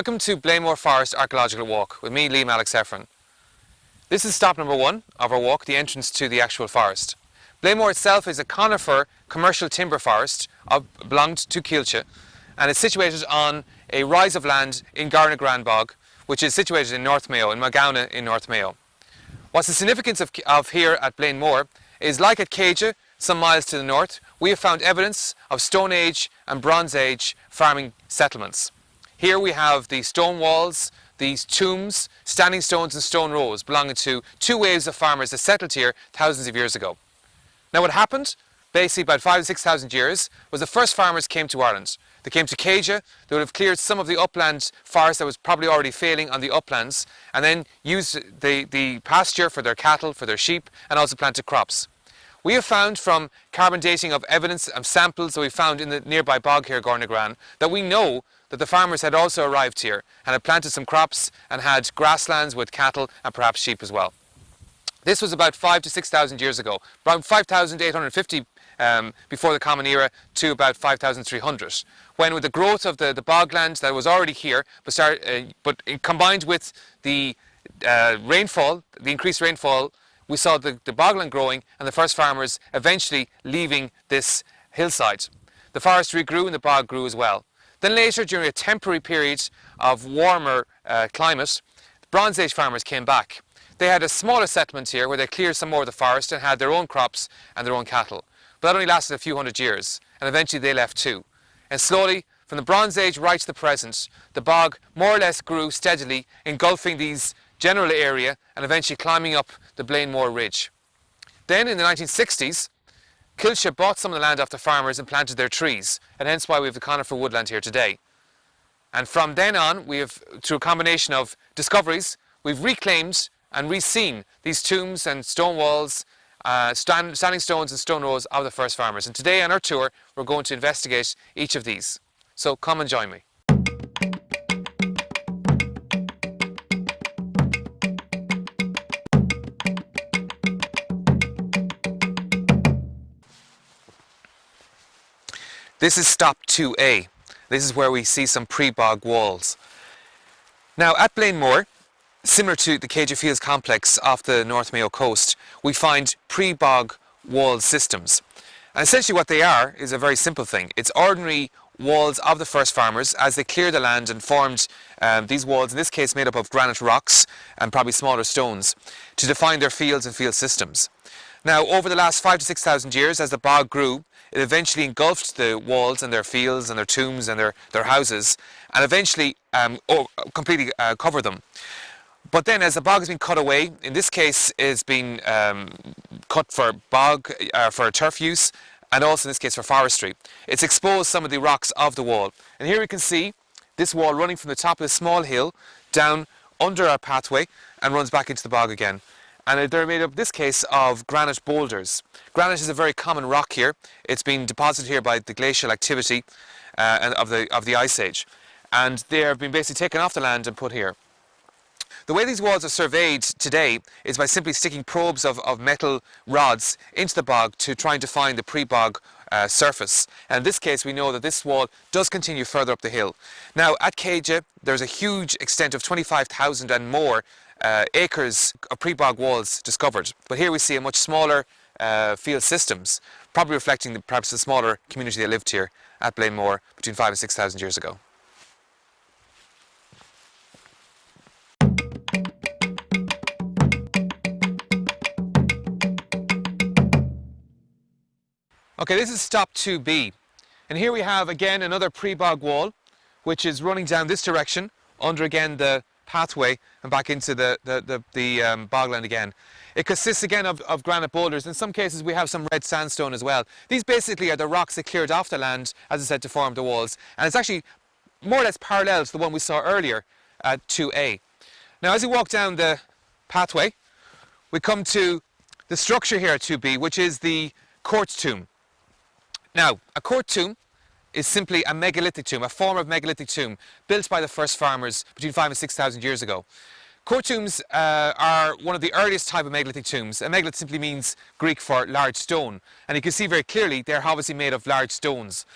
Welcome to Blanemore Forest Archaeological Walk with me, Liam Alex Heffron. This is stop number 1 of our walk, the entrance to the actual forest. Blanemore itself is a conifer commercial timber forest belonged to Kilche, and it's situated on a rise of land in Garna Bog, which is situated in North-Mayo, in Magauna in North-Mayo. What's the significance of here at Blanemore is, like at Caja, some miles to the north, we have found evidence of Stone Age and Bronze Age farming settlements. Here we have the stone walls, these tombs, standing stones and stone rows belonging to 2 waves of farmers that settled here thousands of years ago. Now what happened, basically about 5,000 to 6,000 years, was the first farmers came to Ireland. They came to Caja, they would have cleared some of the upland forest that was probably already failing on the uplands, and then used the pasture for their cattle, for their sheep, and also planted crops. We have found from carbon dating of evidence and samples that we found in the nearby bog here, Gornagran, that we know that the farmers had also arrived here and had planted some crops and had grasslands with cattle and perhaps sheep as well. This was about 5,000 to 6,000 years ago, around 5,850 before the Common Era to about 5,300, when with the growth of the bogland that was already here, but combined with the rainfall, the increased rainfall, we saw the bogland growing and the first farmers eventually leaving this hillside. The forest regrew and the bog grew as well. Then later, during a temporary period of warmer climate, the Bronze Age farmers came back. They had a smaller settlement here where they cleared some more of the forest and had their own crops and their own cattle. But that only lasted a few hundred years, and eventually they left too. And slowly, from the Bronze Age right to the present, the bog more or less grew steadily, engulfing these general area and eventually climbing up the Blanemore Ridge. Then in the 1960s, Kilche bought some of the land off the farmers and planted their trees, and hence why we have the conifer woodland here today. And from then on, we have, through a combination of discoveries, we've reclaimed and re-seen these tombs and stone walls, standing stones and stone rows of the first farmers. And today on our tour, we're going to investigate each of these. So come and join me. This is stop 2A. This is where we see some pre-bog walls. Now at Blanemore, similar to the Caja Fields complex off the North-Mayo coast, we find pre-bog wall systems. And essentially what they are is a very simple thing. It's ordinary walls of the first farmers as they cleared the land and formed these walls, in this case made up of granite rocks and probably smaller stones, to define their fields and field systems. Now over the last 5,000 to 6,000 years, as the bog grew, it eventually engulfed the walls and their fields and their tombs and their houses, and eventually completely covered them. But then as the bog has been cut away, in this case it's been cut for for turf use, and also in this case for forestry. It's exposed some of the rocks of the wall. And here we can see this wall running from the top of a small hill down under our pathway and runs back into the bog again. And they're made up, in this case, of granite boulders. Granite is a very common rock here. It's been deposited here by the glacial activity of the Ice Age. And they have been basically taken off the land and put here. The way these walls are surveyed today is by simply sticking probes of metal rods into the bog to try and define the pre-bog surface. And in this case we know that this wall does continue further up the hill. Now at Caja there's a huge extent of 25,000 and more acres of pre-bog walls discovered. But here we see a much smaller field systems, probably reflecting perhaps the smaller community that lived here at Blanemore between 5,000 and 6,000 years ago. Okay, this is stop 2B, and here we have again another pre-bog wall which is running down this direction under again the pathway and back into the bogland again. It consists again of granite boulders. In some cases we have some red sandstone as well. These basically are the rocks that cleared off the land, as I said, to form the walls, and it's actually more or less parallel to the one we saw earlier at 2A. Now as we walk down the pathway we come to the structure here at 2B, which is the Quartz tomb. Now a Quartz tomb is simply a megalithic tomb, a form of megalithic tomb built by the first farmers between 5,000 and 6,000 years ago. Quartz tombs are one of the earliest type of megalithic tombs. A megalith simply means Greek for large stone, and you can see very clearly they're obviously made of large stones.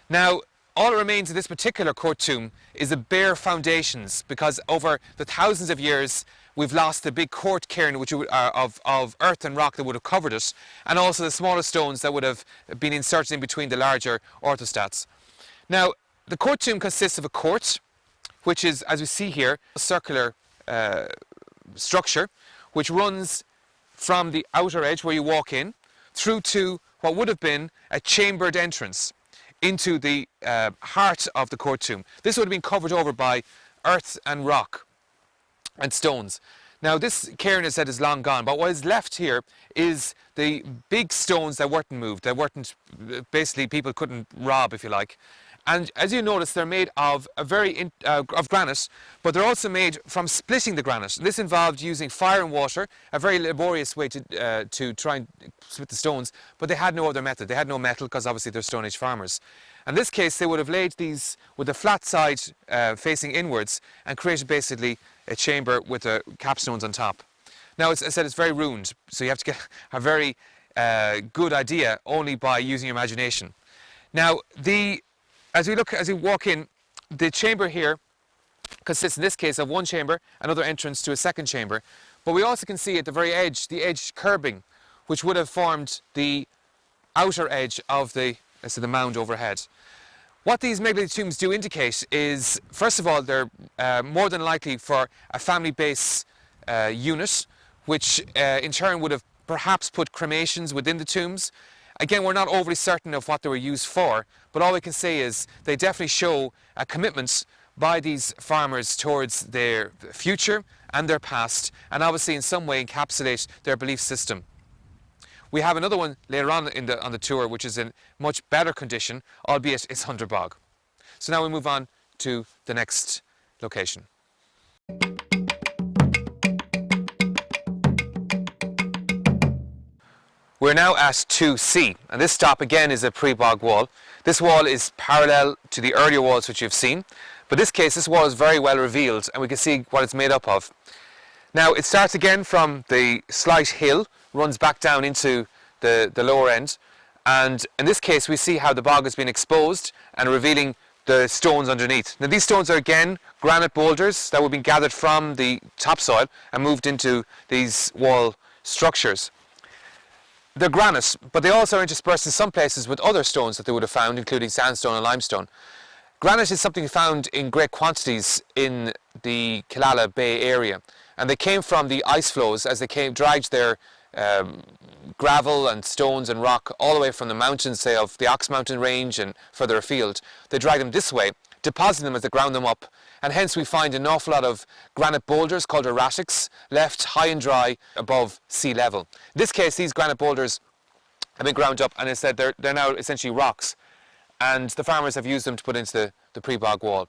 Now All that remains of this particular court tomb is the bare foundations, because over the thousands of years we've lost the big court cairn of earth and rock that would have covered it, and also the smaller stones that would have been inserted in between the larger orthostats. Now, the court tomb consists of a court, which is, as we see here, a circular structure which runs from the outer edge where you walk in through to what would have been a chambered entrance into the heart of the court tomb. This would have been covered over by earth and rock and stones. Now, this cairn, as I said, is long gone, but what is left here is the big stones that weren't moved, that weren't, basically people couldn't rob, if you like. And as you notice, they're made of of granite, but they're also made from splitting the granite. This involved using fire and water, a very laborious way to try and split the stones, but they had no other method. They had no metal, because obviously they're Stone Age farmers. In this case, they would have laid these with a flat side facing inwards and created basically a chamber with the capstones on top. Now, as I said, it's very ruined, so you have to get a very good idea only by using your imagination. Now, as we walk in, the chamber here consists in this case of one chamber, another entrance to a second chamber, but we also can see at the very edge, the edge curbing, which would have formed the outer edge of the mound overhead. What these megalithic tombs do indicate is, first of all, they're more than likely for a family base unit, which in turn would have perhaps put cremations within the tombs. Again, we're not overly certain of what they were used for, but all we can say is they definitely show a commitment by these farmers towards their future and their past, and obviously in some way encapsulate their belief system. We have another one later on the tour, which is in much better condition, albeit it's under bog. So now we move on to the next location. We're now at 2C, and this stop again is a pre-bog wall. This wall is parallel to the earlier walls which you've seen, but in this case this wall is very well revealed and we can see what it's made up of. Now, it starts again from the slight hill, runs back down into the lower end, and in this case we see how the bog has been exposed and revealing the stones underneath. Now, these stones are again granite boulders that would be gathered from the topsoil and moved into these wall structures. They're granite, but they also are interspersed in some places with other stones that they would have found, including sandstone and limestone. Granite is something found in great quantities in the Killala Bay area, and they came from the ice flows as they dragged their gravel and stones and rock all the way from the mountains, say of the Ox Mountain range and further afield. They dragged them this way, depositing them as they ground them up, and hence we find an awful lot of granite boulders called erratics left high and dry above sea level. In this case, these granite boulders have been ground up, and as I said, they're now essentially rocks, and the farmers have used them to put into the pre-bog wall.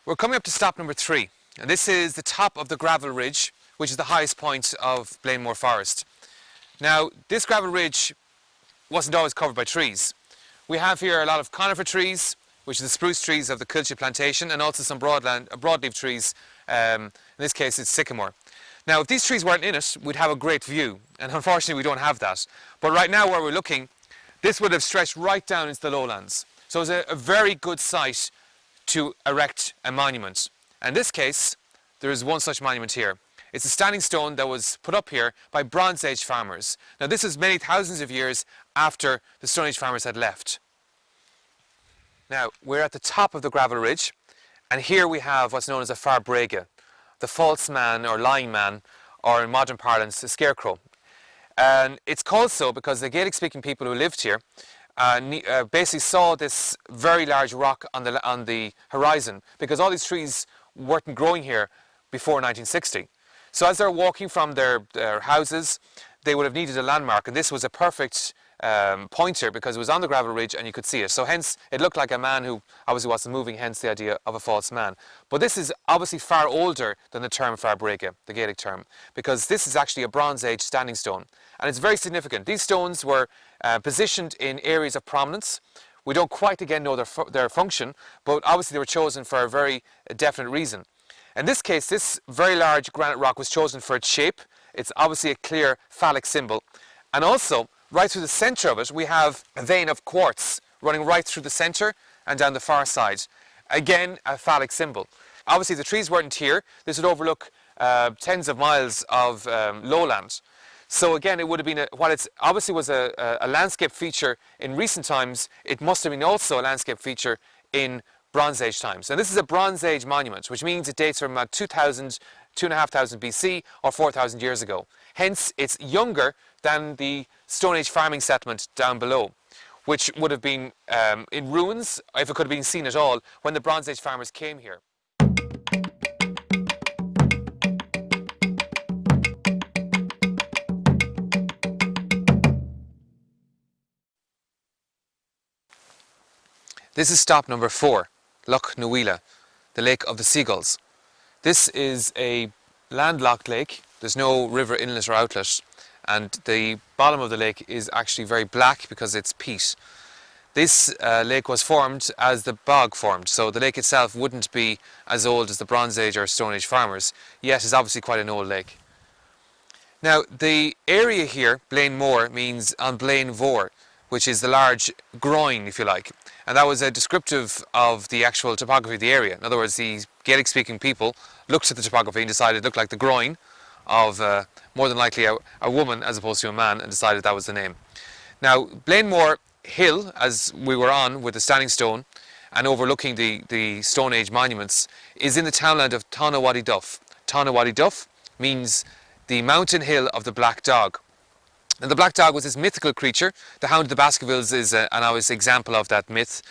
We're coming up to stop number 3, and this is the top of the gravel ridge, which is the highest point of Blanemore Forest. Now, this gravel ridge wasn't always covered by trees. We have here a lot of conifer trees, which are the spruce trees of the Kilchie plantation, and also some broadleaf trees. In this case, it's sycamore. Now, if these trees weren't in it, we'd have a great view, and unfortunately we don't have that. But right now, where we're looking, this would have stretched right down into the lowlands. So it's a very good site to erect a monument. In this case, there is one such monument here. It's a standing stone that was put up here by Bronze Age farmers. Now, this is many thousands of years after the Stone Age farmers had left. Now, we're at the top of the gravel ridge, and here we have what's known as a farbrega, the false man or lying man, or in modern parlance, a scarecrow. And it's called so because the Gaelic-speaking people who lived here basically saw this very large rock on the horizon, because all these trees weren't growing here before 1960. So as they're walking from their houses, they would have needed a landmark, and this was a perfect pointer because it was on the gravel ridge and you could see it. So hence it looked like a man who obviously wasn't moving, hence the idea of a false man. But this is obviously far older than the term farbrega, the Gaelic term, because this is actually a Bronze Age standing stone, and it's very significant. These stones were positioned in areas of prominence. We don't quite again know their function, but obviously they were chosen for a very definite reason. In this case, this very large granite rock was chosen for its shape. It's obviously a clear phallic symbol. And also, right through the centre of it, we have a vein of quartz running right through the centre and down the far side. Again, a phallic symbol. Obviously, the trees weren't here. This would overlook tens of miles of lowland. So again, it would have been, while it obviously was a landscape feature in recent times, it must have been also a landscape feature in Bronze Age times. And this is a Bronze Age monument, which means it dates from about 2,000, 2,500 BC or 4,000 years ago. Hence, it's younger than the Stone Age farming settlement down below, which would have been in ruins, if it could have been seen at all, when the Bronze Age farmers came here. This is stop number 4, Loch Nouila, the Lake of the Seagulls. This is a landlocked lake. There's no river inlet or outlet, and the bottom of the lake is actually very black because it's peat. This lake was formed as the bog formed, so the lake itself wouldn't be as old as the Bronze Age or Stone Age farmers, yet is obviously quite an old lake. Now, the area here, Blanemore, means on Blaen Vor, which is the large groin, if you like. And that was a descriptive of the actual topography of the area. In other words, the Gaelic-speaking people looked at the topography and decided it looked like the groin of more than likely a woman as opposed to a man, and decided that was the name. Now, Blanemore Hill, as we were on with the Standing Stone and overlooking the Stone Age monuments, is in the townland of Tonawadi Duff. Tonawadi Duff means the mountain hill of the Black Dog. And the Black Dog was this mythical creature. The Hound of the Baskervilles is an obvious example of that myth.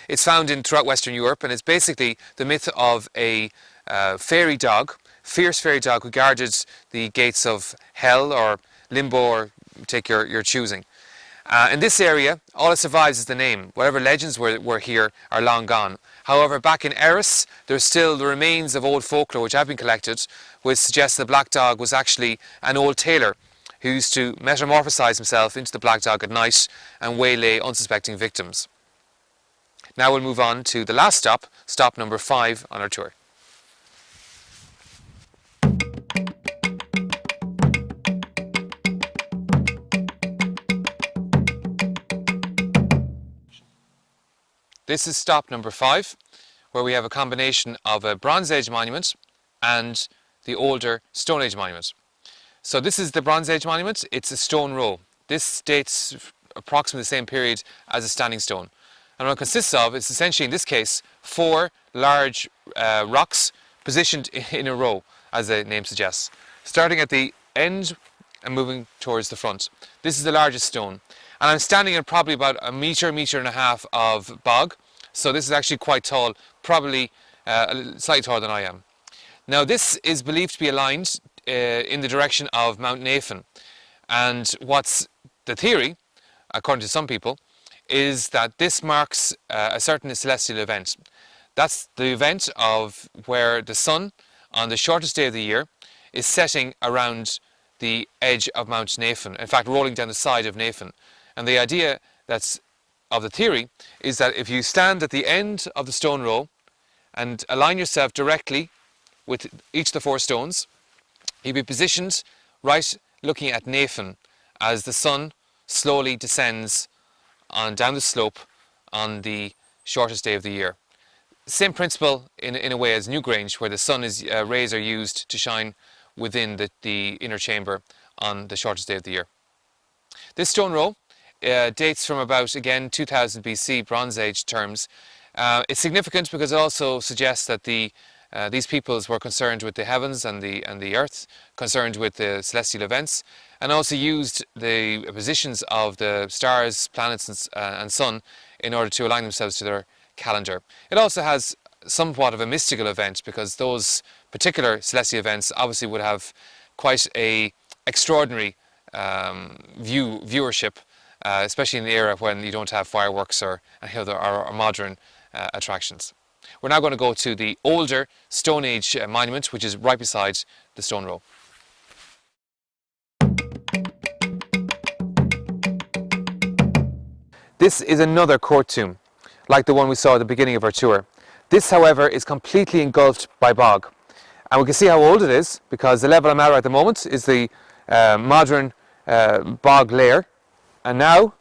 It's found throughout Western Europe, and it's basically the myth of a fairy dog, fierce fairy dog who guarded the gates of hell or limbo, or take your choosing. In this area, all that survives is the name. Whatever legends were here are long gone. However, back in Eris, there's still the remains of old folklore which have been collected, which suggests the Black Dog was actually an old tailor who used to metamorphosize himself into the black dog at night and waylay unsuspecting victims. Now we'll move on to the last stop, stop number 5 on our tour. This is stop number 5, where we have a combination of a Bronze Age monument and the older Stone Age monument. So this is the Bronze Age monument. It's a stone row. This dates approximately the same period as a standing stone. And what it consists of is essentially, in this case, 4 large rocks positioned in a row, as the name suggests, starting at the end and moving towards the front. This is the largest stone. And I'm standing in probably about a metre and a half of bog. So this is actually quite tall, probably slightly taller than I am. Now this is believed to be aligned in the direction of Mount Nathan, and what's the theory, according to some people, is that this marks a certain celestial event. That's the event of where the sun, on the shortest day of the year, is setting around the edge of Mount Nathan, in fact rolling down the side of Nathan. And the idea of the theory is that if you stand at the end of the stone row and align yourself directly with each of the 4 stones, you'll be positioned right looking at Nathan as the sun slowly descends down the slope on the shortest day of the year. Same principle in a way as Newgrange, where the sun's rays are used to shine within the inner chamber on the shortest day of the year. This stone row dates from about, again, 2000 BC, Bronze Age terms. It's significant because it also suggests that these peoples were concerned with the heavens and the earth, concerned with the celestial events, and also used the positions of the stars, planets and sun in order to align themselves to their calendar. It also has somewhat of a mystical event, because those particular celestial events obviously would have quite a extraordinary viewership, especially in the era when you don't have fireworks or modern attractions. We're now going to go to the older Stone Age monument, which is right beside the stone row. This is another court tomb, like the one we saw at the beginning of our tour. This, however, is completely engulfed by bog. And we can see how old it is, because the level I'm at the moment is the modern bog layer. And now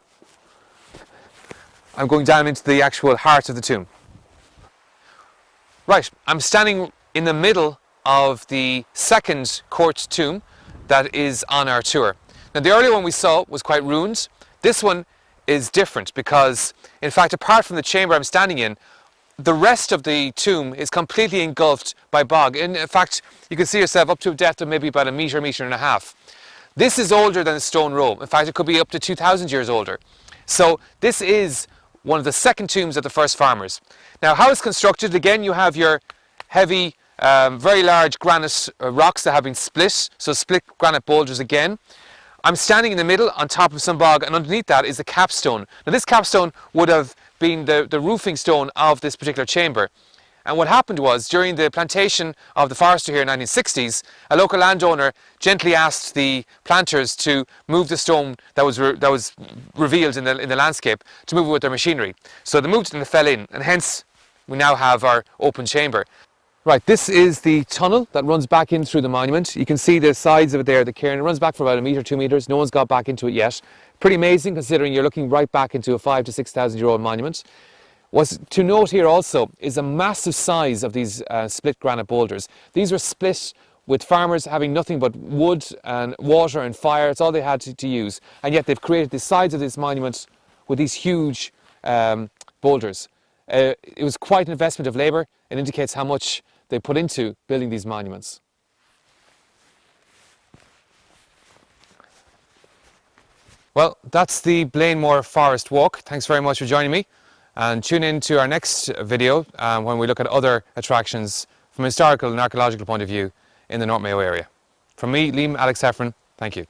I'm going down into the actual heart of the tomb. Right, I'm standing in the middle of the second quartz tomb that is on our tour. Now, the earlier one we saw was quite ruined. This one is different because, in fact, apart from the chamber I'm standing in, the rest of the tomb is completely engulfed by bog. In fact, you can see yourself up to a depth of maybe about a metre, metre and a half. This is older than the stone row. In fact, it could be up to 2,000 years older. So this is one of the second tombs of the first farmers. Now, how it's constructed, again, you have your heavy, very large granite rocks that have been split, so split granite boulders again. I'm standing in the middle on top of some bog, and underneath that is the capstone. Now, this capstone would have been the roofing stone of this particular chamber. And what happened was, during the plantation of the forester here in the 1960s, a local landowner gently asked the planters to move the stone that was revealed in the landscape, to move it with their machinery. So they moved it and it fell in, and hence we now have our open chamber. Right, this is the tunnel that runs back in through the monument. You can see the sides of it there, the cairn. It runs back for about a metre, 2 metres. No one's got back into it yet. Pretty amazing, considering you're looking right back into a 5,000 to 6,000 year old monument. What's to note here also is a massive size of these split granite boulders. These were split with farmers having nothing but wood and water and fire. It's all they had to use. And yet they've created the sides of this monument with these huge boulders. It was quite an investment of labour. It indicates how much they put into building these monuments. Well, that's the Blanemore Forest walk. Thanks very much for joining me. And tune in to our next video when we look at other attractions from a historical and archaeological point of view in the North-Mayo area. From me, Liam Alex Heffron, thank you.